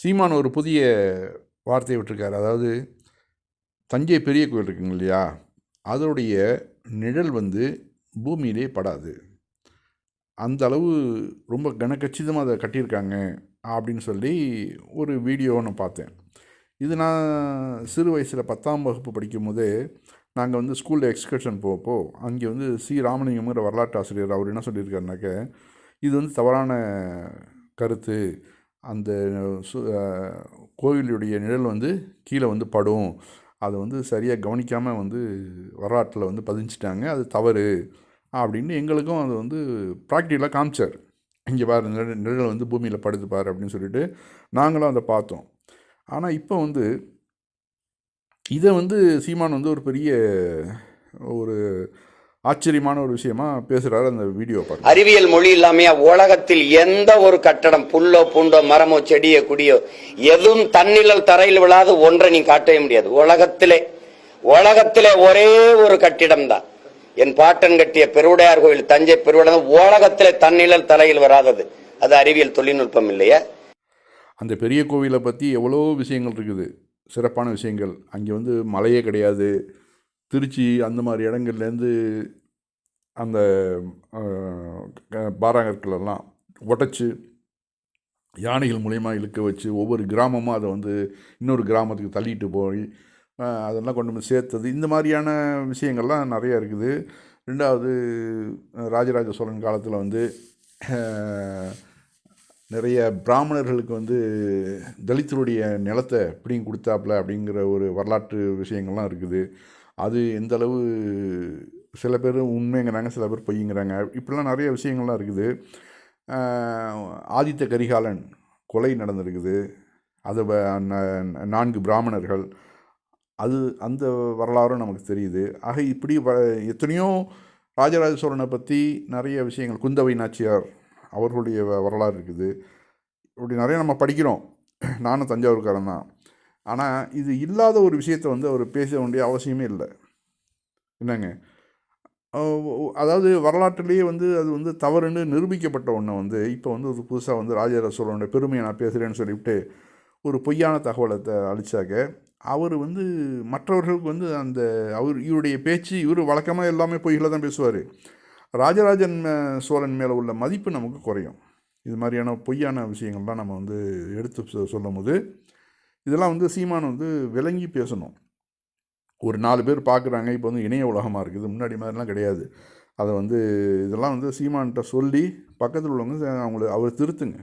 சீமான் ஒரு புதிய வார்த்தையை விட்டிருக்காரு. அதாவது தஞ்சை பெரிய கோயில் இருக்குங்க இல்லையா, அதனுடைய நிழல் வந்து பூமியிலே படாது. அந்த அளவு ரொம்ப கனக்கச்சிதமாக அதை கட்டியிருக்காங்க அப்படின்னு சொல்லி ஒரு வீடியோ ஒன்று பார்த்தேன். இது நான் சிறு வயசில் 10ஆம் வகுப்பு படிக்கும்போது நாங்கள் வந்து ஸ்கூலில் எக்ஸ்கர்ஷன் போகப்போ அங்கே வந்து சி ராமலிங்கம்ங்கிற வரலாற்று ஆசிரியர் அவர் என்ன சொல்லியிருக்காருனாக்க, இது வந்து தவறான கருத்து. அந்த கோவிலுடைய நிழல் வந்து கீழே வந்து படும், அதை வந்து சரியாக கவனிக்காமல் வந்து வரலாற்றில் வந்து பதிஞ்சிட்டாங்க, அது தவறு அப்படின்னு எங்களுக்கும் அது வந்து ப்ராக்டிக்கலாக காமிச்சார். இங்கே பாரு நிழல் வந்து பூமியில் படுது பாரு அப்படின்னு சொல்லிட்டு நாங்களும் அதை பார்த்தோம். ஆனால் இப்போ வந்து இதை வந்து சீமான் வந்து ஒரு பெரிய ஒரு ஆச்சரியமான ஒரு விஷயமா பேசுகிறாரு அந்த வீடியோ பார்த்து. அறிவியல் மொழி இல்லாமையா உலகத்தில் எந்த ஒரு கட்டடம், புல்லோ பூண்டோ மரமோ செடியோ குடியோ எதுவும் தன்னிழல் தரையில் விழாது ஒன்றை நீ காட்டவே முடியாது. உலகத்திலே ஒரே ஒரு கட்டிடம் தான் என் பாட்டன் கட்டிய பெருவுடையார் கோயில், தஞ்சை பெருவுடையார், உலகத்திலே தன்னிழல் தரையில் வராதது. அது அறிவியல் தொழில்நுட்பம் இல்லையா? அந்த பெரிய கோவிலை பற்றி எவ்வளோ விஷயங்கள் இருக்குது, சிறப்பான விஷயங்கள். அங்கே வந்து மலையே கிடையாது. திருச்சி அந்த மாதிரி இடங்கள்லேருந்து அந்த பாறாங்கற்களெல்லாம் உடச்சி யானைகள் மூலயமா இழுக்க வச்சு ஒவ்வொரு கிராமமும் அதை வந்து இன்னொரு கிராமத்துக்கு தள்ளிட்டு போய் அதெல்லாம் கொண்டு வந்து சேர்த்தது, இந்த மாதிரியான விஷயங்கள்லாம் நிறையா இருக்குது. ரெண்டாவது, ராஜராஜ சோழன் காலத்தில் வந்து நிறைய பிராமணர்களுக்கு வந்து தலித்தருடைய நிலத்தை பிடிங்கி கொடுத்தாப்புல அப்படிங்கிற ஒரு வரலாற்று விஷயங்கள்லாம் இருக்குது. அது எந்த அளவு சில பேர் உண்மைங்கிறாங்க, சில பேர் பொய்ங்கிறாங்க. இப்படிலாம் நிறைய விஷயங்கள்லாம் இருக்குது. ஆதித்த கரிகாலன் கொலை நடந்திருக்குது, அது 4 பிராமணர்கள், அது அந்த வரலாறும் நமக்கு தெரியுது. ஆக இப்படி எத்தனையோ ராஜராஜ சோழனை பற்றி நிறைய விஷயங்கள், குந்தவை நாச்சியார் அவர்களுடைய வரலாறு இருக்குது. இப்படி நிறைய நம்ம படிக்கிறோம். நானும் தஞ்சாவூர்காரன் தான். ஆனால் இது இல்லாத ஒரு விஷயத்தை வந்து அவர் பேச வேண்டிய அவசியமே இல்லை. என்னங்க, அதாவது வரலாற்றிலேயே வந்து அது வந்து தவறுன்னு நிரூபிக்கப்பட்ட ஒன்றை வந்து இப்போ வந்து ஒரு புதுசாக வந்து ராஜராஜ சோழனுடைய பெருமையை நான் பேசுகிறேன்னு சொல்லிவிட்டு ஒரு பொய்யான தகவலை அளித்தாக்க, அவர் வந்து மற்றவர்களுக்கு வந்து அந்த இவருடைய பேச்சு, இவர் வழக்கமாக எல்லாமே பொய்களை தான் பேசுவார். ராஜராஜன் சோழன் மேலே உள்ள மதிப்பு நமக்கு குறையும். இது மாதிரியான பொய்யான விஷயங்கள்லாம் நம்ம வந்து எடுத்து சொல்லும் போது இதெல்லாம் வந்து சீமான் வந்து விளங்கி பேசணும். ஒரு 4 பேர் பார்க்குறாங்க. இப்போ வந்து இணைய உலகமாக இருக்குது, முன்னாடி மாதிரிலாம் கிடையாது. அதை வந்து இதெல்லாம் வந்து சீமான்கிட்ட சொல்லி பக்கத்தில் உள்ளவங்க அவர் திருத்துங்க.